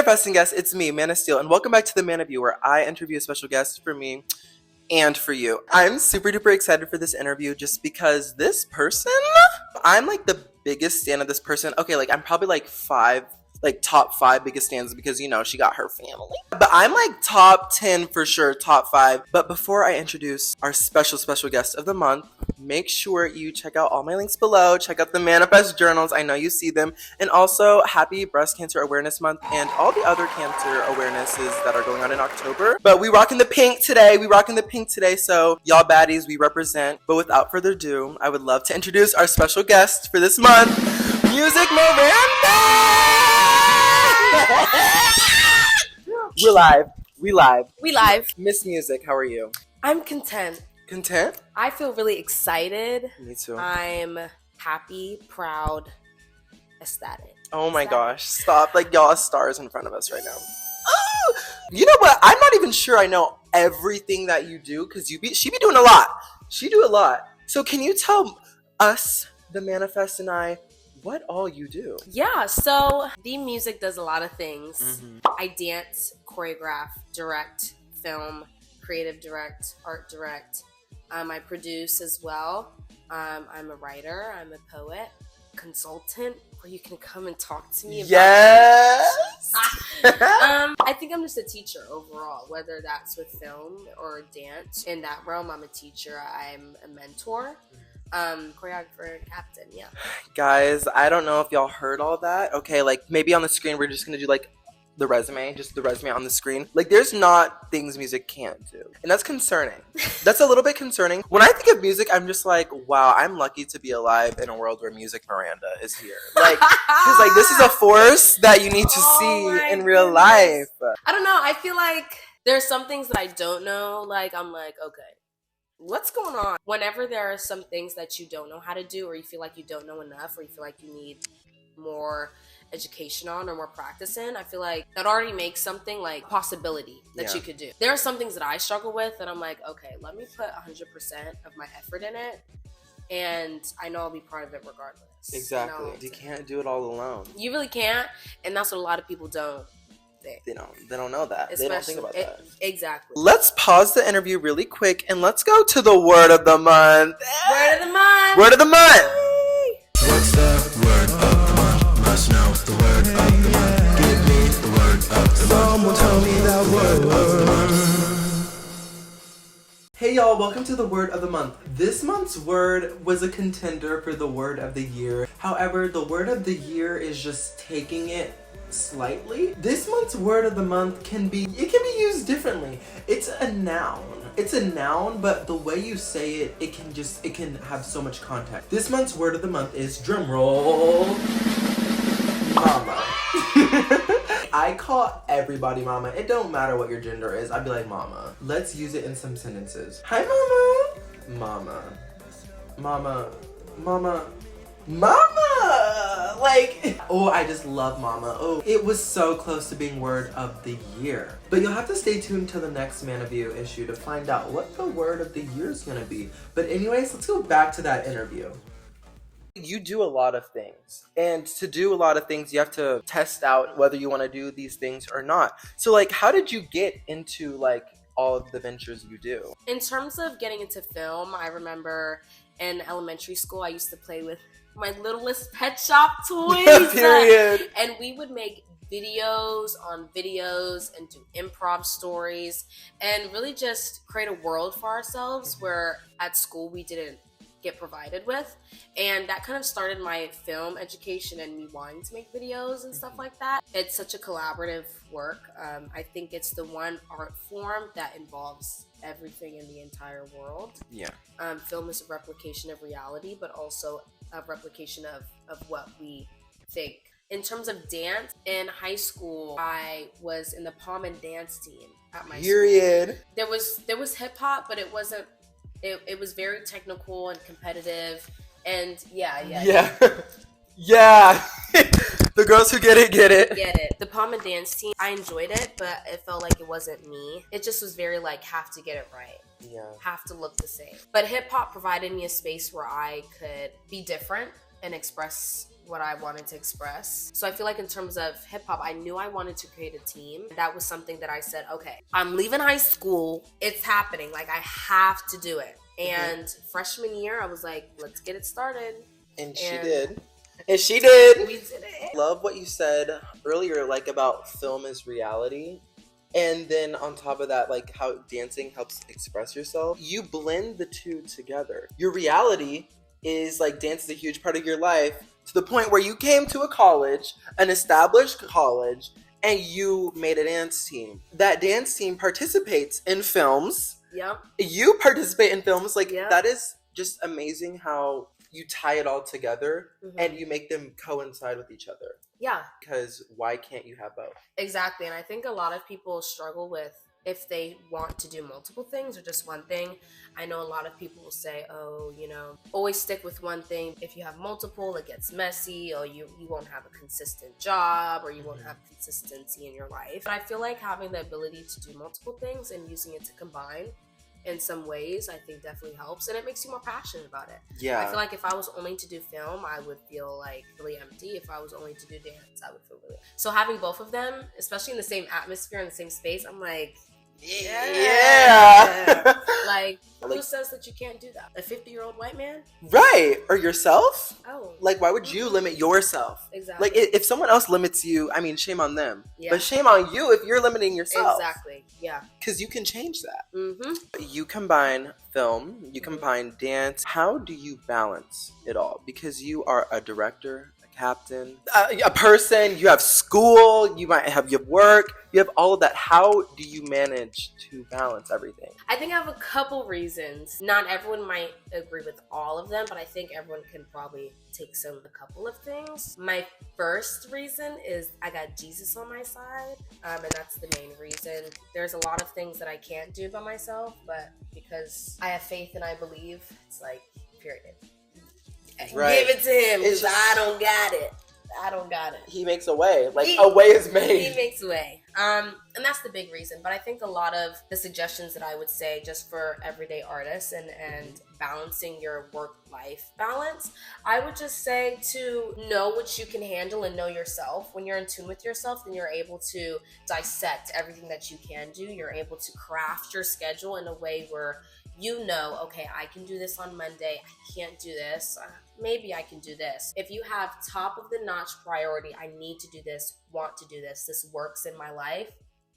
Manifesting guest, it's me, Manna Steel, and welcome back to the MannaView, where I interview a special guest for me and for you. I'm super duper excited for this interview just because this person, I'm like the biggest stan of this person. Okay, like I'm probably like top five biggest stans because, you know, she got her family. But I'm like top 10 for sure, top 5. But before I introduce our special guest of the month, make sure you check out all my links below. Check out the Mannafests journals. I know you see them. And also, happy Breast Cancer Awareness Month and all the other cancer awarenesses that are going on in October. But we rocking the pink today. So y'all baddies, we represent. But without further ado, I would love to introduce our special guest for this month, Music Miranda! We live. Miss Music, how are you? I'm content. Content? I feel really excited. Me too. I'm happy, proud, ecstatic. Oh my gosh, stop. Like, y'all are stars in front of us right now. Oh! You know what? I'm not even sure I know everything that you do because she be doing a lot. She do a lot. So can you tell us, the Mannafests, and I, what all you do? Yeah, so the music does a lot of things. Mm-hmm. I dance, choreograph, direct, film, creative direct, art direct. I produce as well. I'm a writer, I'm a poet, consultant, where you can come and talk to me about yes! I think I'm just a teacher overall, whether that's with film or dance. In that realm, I'm a teacher, I'm a mentor. Choreographer, captain, yeah. Guys, I don't know if y'all heard all that. Okay, like maybe on the screen we're just gonna do like the resume on the screen. Like there's not things music can't do. And that's concerning. That's a little bit concerning. When I think of music, I'm just like, wow, I'm lucky to be alive in a world where Music Miranda is here. Like, because like this is a force that you need to see in real life. I don't know, I feel like there's some things that I don't know. Like I'm like, okay, what's going on? Whenever there are some things that you don't know how to do, or you feel like you don't know enough, or you feel like you need more education on or more practice in, I feel like that already makes something like possibility that you could do. There are some things that I struggle with that I'm like, okay, let me put 100% of my effort in it, and I know I'll be part of it regardless. Exactly. You can't do it all alone. You really can't, and that's what a lot of people don't. They don't know that. They don't think about that. Exactly. Let's pause the interview really quick and let's go to the word of the month. Word of the month. Word of the month. What's the word of the month? Must know the word of the month. Give me the word of the month. Someone tell me that word of the month. Hey y'all, welcome to the word of the month. This month's word was a contender for the word of the year. However, the word of the year is just taking it slightly. This month's word of the month can be used differently. It's a noun, but the way you say it, it can have so much context. This month's word of the month is drumroll, mama. I call everybody mama. It don't matter what your gender is. I'd be like, mama. Let's use it in some sentences. Hi, mama. Mama. Mama. Mama. Mama! Like, oh, I just love mama. Oh, it was so close to being word of the year. But you'll have to stay tuned to the next MannaView issue to find out what the word of the year is gonna be. But anyways, let's go back to that interview. You do a lot of things. And to do a lot of things, you have to test out whether you want to do these things or not. So, like, how did you get into, like, all of the ventures you do? In terms of getting into film, I remember in elementary school, I used to play with my littlest pet shop toys. Period. And we would make videos on videos and do improv stories and really just create a world for ourselves where at school we didn't get provided with. And that kind of started my film education and me wanting to make videos and stuff like that. It's such a collaborative work. I think it's the one art form that involves everything in the entire world. Yeah. Film is a replication of reality, but also a replication of what we think. In terms of dance, in high school, I was in the pom and dance team at my Period. school. There was hip hop, but it wasn't. It was very technical and competitive, and yeah. The girls who get it. Get it. The pom and dance team, I enjoyed it, but it felt like it wasn't me. It just was very like, have to get it right. Yeah. Have to look the same. But hip hop provided me a space where I could be different and express what I wanted to express. So I feel like in terms of hip hop, I knew I wanted to create a team. That was something that I said, okay, I'm leaving high school. It's happening. Like, I have to do it. And freshman year, I was like, let's get it started. And she did. And she did. We did it. Love what you said earlier, like about film is reality. And then on top of that, like how dancing helps express yourself. You blend the two together. Your reality is like dance is a huge part of your life to the point where you came to a college, an established college, and you made a dance team. That dance team participates in films. Yep. You participate in films. Like, Yep. That is just amazing how you tie it all together and you make them coincide with each other. Yeah. Because why can't you have both? Exactly. And I think a lot of people struggle with if they want to do multiple things or just one thing. I know a lot of people will say, oh, always stick with one thing. If you have multiple, it gets messy, or you won't have a consistent job, or you won't have consistency in your life. But I feel like having the ability to do multiple things and using it to combine in some ways, I think definitely helps, and it makes you more passionate about it. Yeah. I feel like if I was only to do film, I would feel like really empty. If I was only to do dance, I would feel really... So having both of them, especially in the same atmosphere, in the same space, I'm like, yeah. Like, who says that you can't do that? A 50-year-old white man? Right. Or yourself? Oh. Like, why would you limit yourself? Exactly. Like, if someone else limits you, I mean, shame on them. Yeah. But shame on you if you're limiting yourself. Exactly. Yeah. Because you can change that. Mm-hmm. You combine film, you combine dance. How do you balance it all? Because you are a director, a captain, a person, you have school, you might have your work, you have all of that. How do you manage to balance everything? I think I have a couple reasons. Not everyone might agree with all of them, but I think everyone can probably take a couple of things. My first reason is I got Jesus on my side, and that's the main reason. There's a lot of things that I can't do by myself, but because I have faith and I believe, it's like, period. Right. Give it to him, because I don't got it. I don't got it. He makes a way. Like, a way is made. He makes a way. And that's the big reason. But I think a lot of the suggestions that I would say just for everyday artists and balancing your work-life balance, I would just say to know what you can handle and know yourself. When you're in tune with yourself, then you're able to dissect everything that you can do. You're able to craft your schedule in a way where okay, I can do this on Monday. I can't do this. Maybe I can do this. If you have top of the notch priority, I need to do this, want to do this, this works in my life,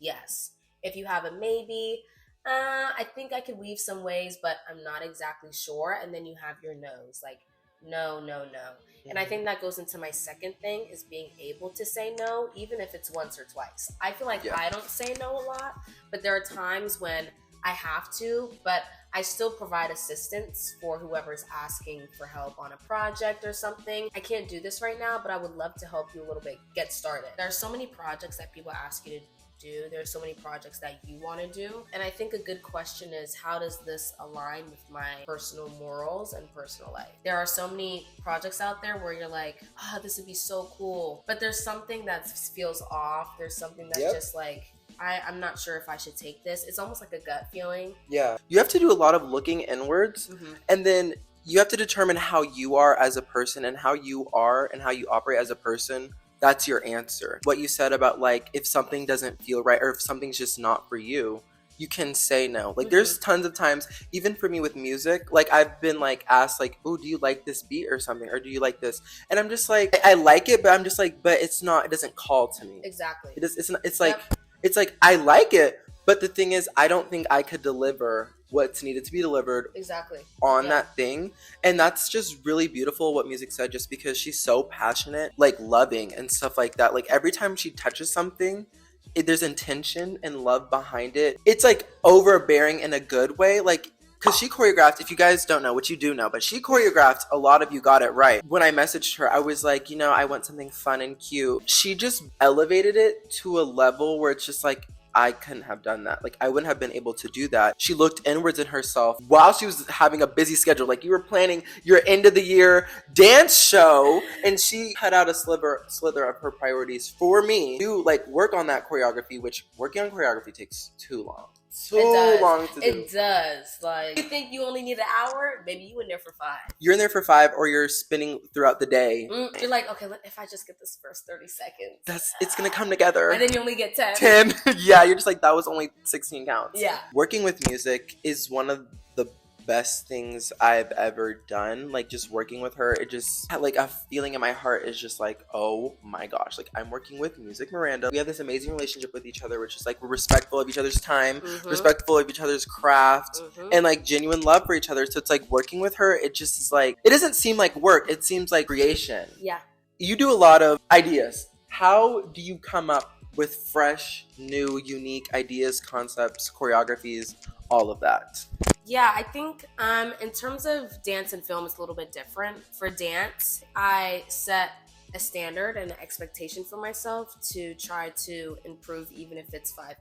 yes. If you have a maybe, I think I could weave some ways, but I'm not exactly sure. And then you have your no's, like, no. And I think that goes into my second thing, is being able to say no, even if it's once or twice. I feel like I don't say no a lot, but there are times when I have to, but I still provide assistance for whoever's asking for help on a project or something. I can't do this right now, but I would love to help you a little bit get started. There are so many projects that people ask you to do. There's so many projects that you want to do. And I think a good question is, how does this align with my personal morals and personal life? There are so many projects out there where you're like, this would be so cool. But there's something that feels off. There's something that's just like, I'm not sure if I should take this. It's almost like a gut feeling. Yeah. You have to do a lot of looking inwards, and then you have to determine how you are as a person and how you are and how you operate as a person. That's your answer. What you said about, like, if something doesn't feel right or if something's just not for you, you can say no. Like, there's tons of times, even for me with music, like, I've been, like, asked, like, oh, do you like this beat or something? Or do you like this? And I'm just like, I like it, but I'm just like, but it doesn't call to me. Exactly. It's like, it's like, I like it, but the thing is, I don't think I could deliver what's needed to be delivered on that thing. And that's just really beautiful what music said, just because she's so passionate, like loving and stuff like that. Like, every time she touches something, there's intention and love behind it. It's like overbearing in a good way. Like, because she choreographed, if you guys don't know, which you do know, but she choreographed A Lot of You Got It Right. When I messaged her, I was like, I want something fun and cute. She just elevated it to a level where it's just like, I couldn't have done that. Like, I wouldn't have been able to do that. She looked inwards in herself while she was having a busy schedule. Like, you were planning your end of the year dance show, and she cut out a slither of her priorities for me to, like, work on that choreography, which working on choreography takes too long. too long to do. It does. Like, you think you only need an hour? Maybe you in there for 5. You're in there for 5, or you're spinning throughout the day. You're like, okay, if I just get this first 30 seconds. It's going to come together. And then you only get 10. 10. Yeah, you're just like, that was only 16 counts. Yeah. Working with music is one of the best things I've ever done. Like, just working with her, it just, like, a feeling in my heart is just like, oh my gosh, like, I'm working with Music Miranda. We have this amazing relationship with each other, which is like, we're respectful of each other's time, respectful of each other's craft, and like genuine love for each other. So it's like, working with her, it just is like, it doesn't seem like work, it seems like creation. Yeah. You do a lot of ideas. How do you come up with fresh, new, unique ideas, concepts, choreographies, all of that? Yeah, I think in terms of dance and film, it's a little bit different. For dance, I set a standard and an expectation for myself to try to improve, even if it's 5%,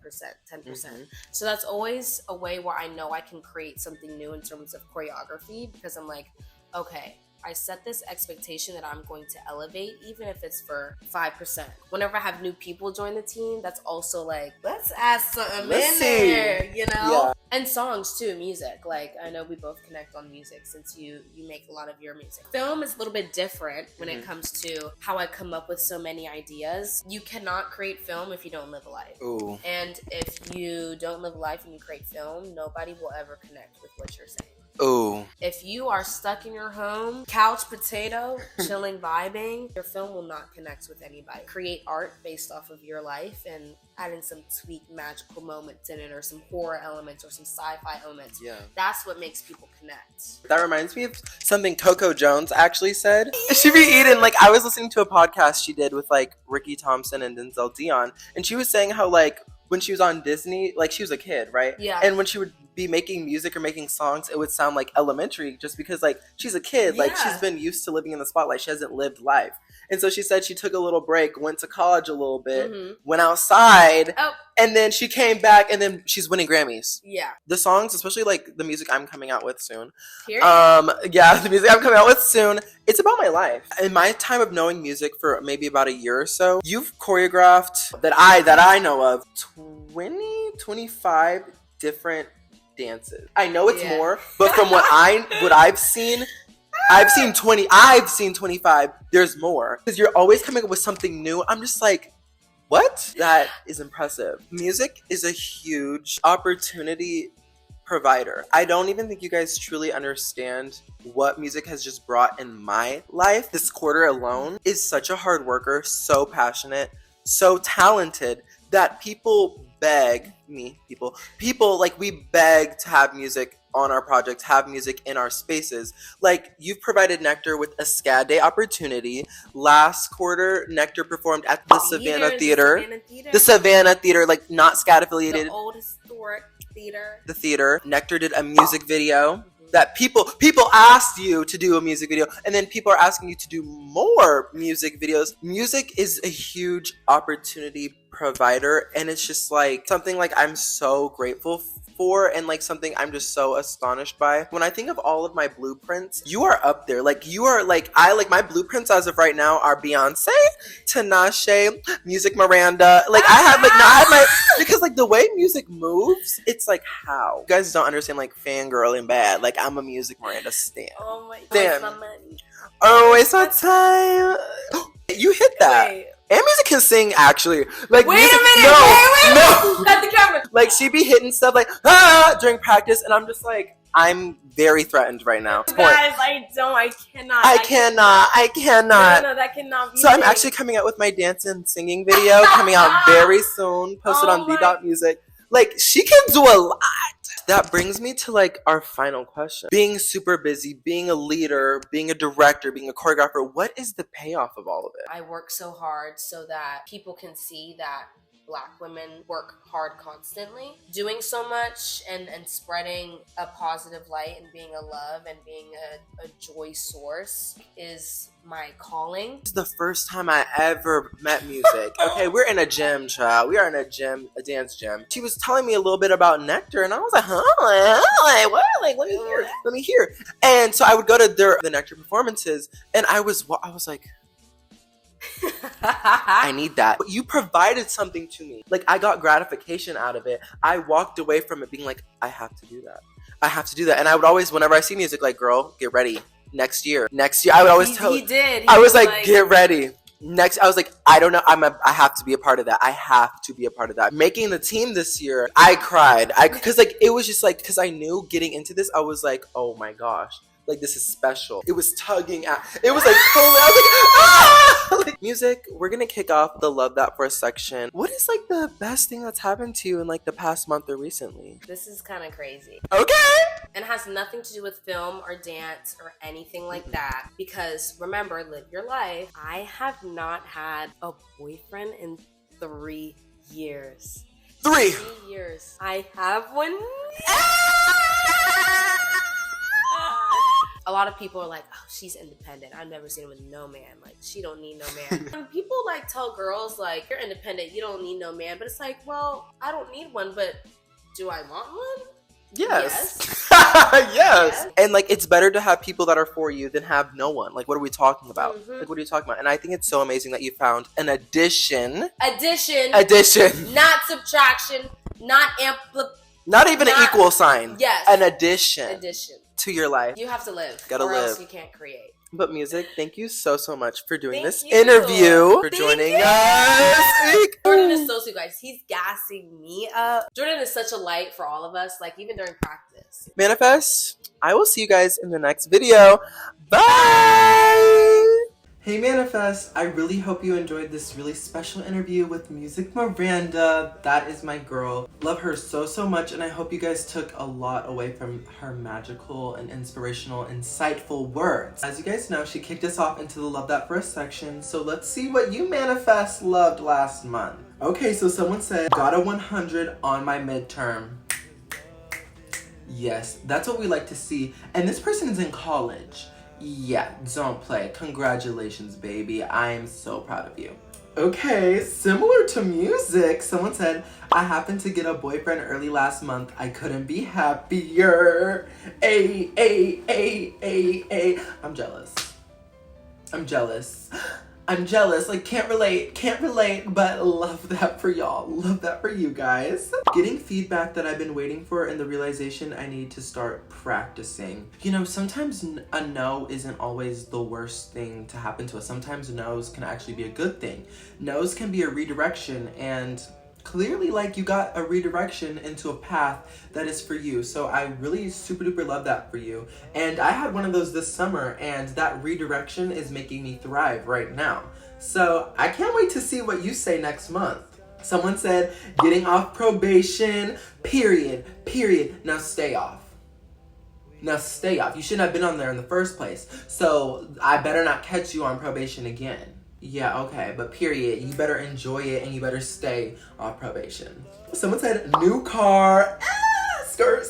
10%. So that's always a way where I know I can create something new in terms of choreography, because I'm like, okay, I set this expectation that I'm going to elevate, even if it's for 5%. Whenever I have new people join the team, that's also like, let's add something in there, you know? Yeah. And songs too, music. Like, I know we both connect on music since you make a lot of your music. Film is a little bit different when it comes to how I come up with so many ideas. You cannot create film if you don't live a life. Ooh. And if you don't live a life and you create film, nobody will ever connect with what you're saying. Ooh. If you are stuck in your home, couch potato, chilling, vibing, your film will not connect with anybody. Create art based off of your life and add in some tweaked magical moments in it, or some horror elements, or some sci-fi elements. Yeah. That's what makes people connect. That reminds me of something Coco Jones actually said. She be eating, like, I was listening to a podcast she did with, like, Ricky Thompson and Denzel Dion, and she was saying how, like, when she was on Disney, like, she was a kid, right? Yeah. And when she would be making music or making songs, it would sound like elementary, just because, like, she's a kid. Yeah. Like, she's been used to living in the spotlight. She hasn't lived life. And so she said she took a little break, went to college a little bit, went outside, and then she came back, and then she's winning Grammys. Yeah. The songs, especially, like, the music I'm coming out with soon. Period. Yeah, the music I'm coming out with soon, it's about my life. In my time of knowing music for maybe about a year or so, you've choreographed, that I know of, 25 different dances. I know it's more, but from what I've seen, I've seen 25. There's more. Because you're always coming up with something new. I'm just like, what? That is impressive. Music is a huge opportunity provider. I don't even think you guys truly understand what music has just brought in my life. This quarter alone is such a hard worker, so passionate, so talented, that people beg me, people like, we beg to have music on our projects, have music in our spaces. Like, you've provided Nectar with a SCAD Day opportunity. Last quarter, Nectar performed at the Savannah Theater. The Savannah Theater, like, not SCAD affiliated. The old historic theater. The theater. Nectar did a music video that people asked you to do a music video, and then people are asking you to do more music videos. Music is a huge opportunity provider, and it's just like something like I'm so grateful for, and like something I'm just so astonished by. When I think of all of my blueprints, you are up there. Like, you are like, my blueprints as of right now are Beyonce, Tinashe, Music Miranda. Like, I have my, because like the way music moves, it's like, how? You guys don't understand, like, fangirling bad. Like, I'm a Music Miranda stan. Oh my god. Damn. My money. Oh, waste my time. You hit that. Wait. And Music can sing, actually. Like, wait music, a minute! No. Cut the camera. Like, she be hitting stuff like, during practice, and I'm just like, I'm very threatened right now. Guys, I cannot. I cannot. No, that cannot be. So I'm actually coming out with my dance and singing video, coming out very soon, posted on V.Music. Like, she can do a lot. That brings me to, like, our final question. Being super busy, being a leader, being a director, being a choreographer, what is the payoff of all of it? I work so hard so that people can see that Black women work hard constantly. Doing so much and spreading a positive light and being a love and being a joy source is my calling. This is the first time I ever met Music. Okay, we're in a gym, child. We are in a gym, a dance gym. She was telling me a little bit about Nectar, and I was like, like, what? Like, let me hear. And so I would go to the Nectar performances, and I was like, I need that. But you provided something to me. Like, I got gratification out of it. I walked away from it being like, I have to do that. I have to do that. And I would always, whenever I see music, like, girl, get ready. Next year, I would always tell. He did. I was like, get ready. I was like, I don't know. I have to be a part of that. I have to be a part of that. Making the team this year, I cried. Because like, it was just like, because I knew getting into this, I was like, oh my gosh. Like, this is special. It was tugging at, it was like, totally, I was like, ah! Like, music, we're gonna kick off the Love That For a section. What is like the best thing that's happened to you in like the past month or recently? This is kind of crazy. Okay. And has nothing to do with film or dance or anything like that. Because remember, live your life. I have not had a boyfriend in 3 years. 3 years. I have one. A lot of people are like, oh, she's independent. I've never seen her with no man. Like, she don't need no man. And people like tell girls like, you're independent, you don't need no man. But it's like, well, I don't need one, but do I want one? Yes. Yes. And like, it's better to have people that are for you than have no one. Like, what are we talking about? Like, what are you talking about? And I think it's so amazing that you found an addition. Not subtraction. Not even an equal sign. Yes. An addition. To your life. You have to live. Gotta live. Else you can't create. But music, thank you so much for doing this interview. For joining us. Jordan is so sweet, guys. He's gassing me up. Jordan is such a light for all of us, like even during practice. Manifest, I will see you guys in the next video. Bye! Hey Manifest, I really hope you enjoyed this really special interview with Music Miranda. That is my girl. Love her so much, and I hope you guys took a lot away from her magical and inspirational, insightful words. As you guys know, she kicked us off into the Love That For a section, so let's see what you Manifest loved last month. Okay, so someone said, got a 100 on my midterm. Yes, that's what we like to see. And this person is in college. Yeah, don't play. Congratulations, baby. I am so proud of you. Okay, similar to music, someone said, I happened to get a boyfriend early last month. I couldn't be happier. I'm jealous. Like, can't relate, but love that for y'all. Love that for you guys. Getting feedback that I've been waiting for, and the realization I need to start practicing. You know, sometimes a no isn't always the worst thing to happen to us. Sometimes no's can actually be a good thing. No's can be a redirection, and clearly, like, you got a redirection into a path that is for you. So I really super duper love that for you. And I had one of those this summer, and that redirection is making me thrive right now. So I can't wait to see what you say next month. Someone said, getting off probation, period. Now stay off. You shouldn't have been on there in the first place. So I better not catch you on probation again. Yeah, okay, but period. You better enjoy it, and you better stay off probation. Someone said, new car. Skirt.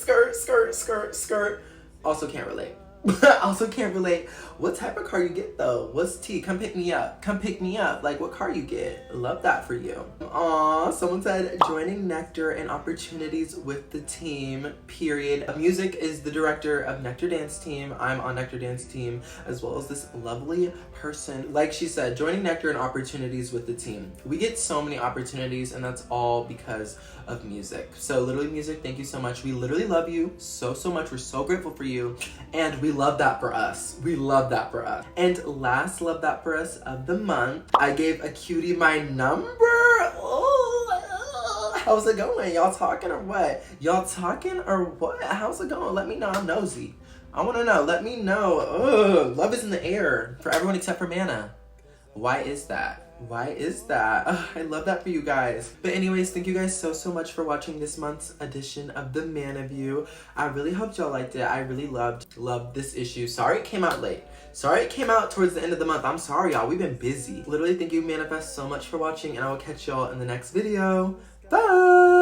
Also can't relate. What type of car you get though? What's T? Come pick me up. Like, what car you get? Love that for you. Aw, someone said, joining Nectar and opportunities with the team, period. Music is the director of Nectar Dance Team. I'm on Nectar Dance Team, as well as this lovely person. Like she said, joining Nectar and opportunities with the team. We get so many opportunities, and that's all because of music. So literally, music, thank you so much. We literally love you so much. We're so grateful for you, and we love that for us. And last love that for us of the month, I gave a cutie my number. How's it going? Y'all talking or what? How's it going? Let me know. I'm nosy. I want to know. Let me know. Ugh, love is in the air for everyone except for Manna. Why is that? Ugh, I love that for you guys. But anyways, thank you guys so much for watching this month's edition of the MannaView. I really hope y'all liked it. I really loved this issue. Sorry it came out late. Sorry it came out towards the end of the month. I'm sorry, y'all. We've been busy. Literally, thank you, Manifest, so much for watching, and I will catch y'all in the next video. Bye!